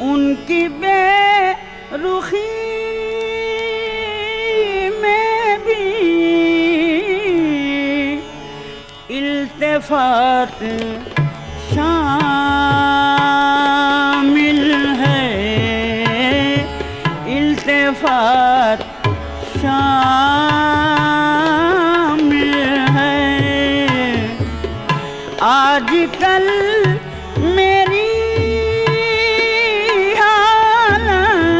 उनकी बेरुखी में भी इल्तिफात शामिल है, इल्तिफात शामिल है। आजकल मेरी हालत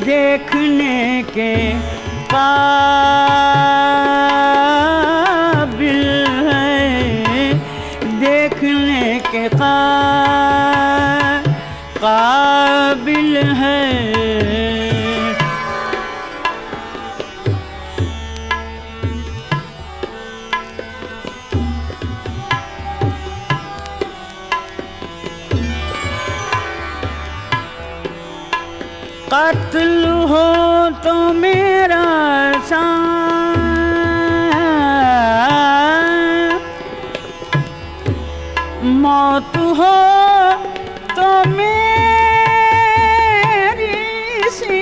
देखने के काबिल है, देखने के काबिल है। कत्ल हो तो मेरा साथ, मौत हो तो मेरी सी,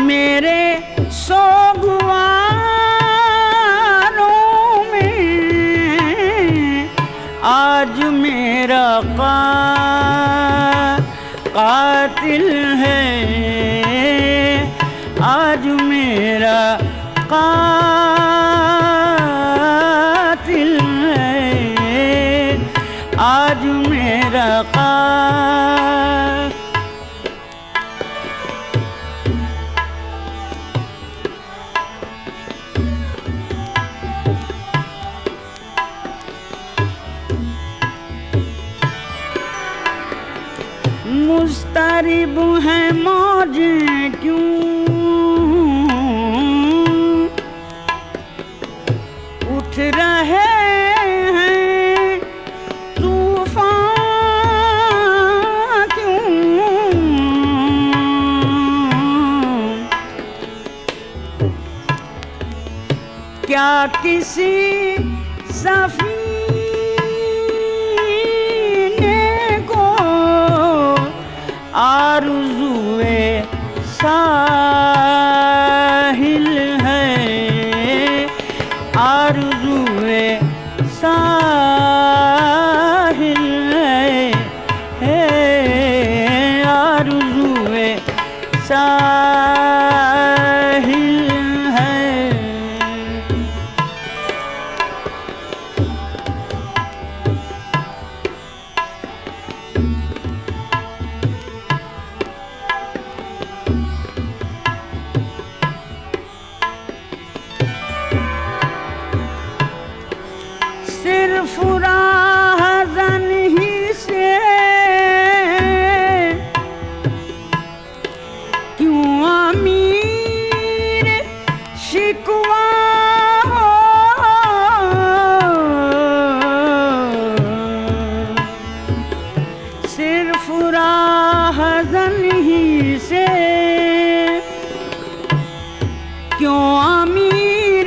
मेरे सोगवारों में आज मेरा कातिल है, आज मेरा कातिल है, आज मेरा मुस्तरिब है मौजें क्यों उठ रहे हैं तूफान क्यों, क्या किसी आरज़ुए साहिल है, आरज़ुए साहिल है, आरज़ुए साहिल है। सिर्फ राहज़न ही से क्यों अमीर शिकवा हो, सिर्फ राहज़न ही से क्यों अमीर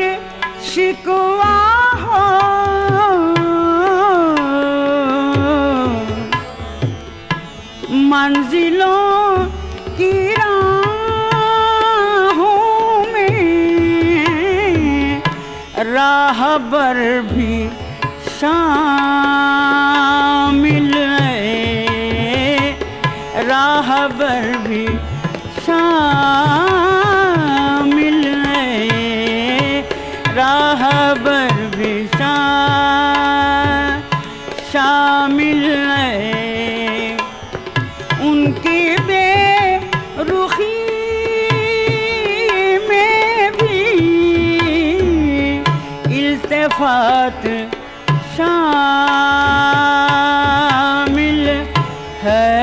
शिकवा हो। मंजिलों की राहों में राहबर भी शामिल है, राहबर भी शामिल है, राहबर भी शामिल है। उनकी बेरुखी में भी इल्तिफात शामिल है।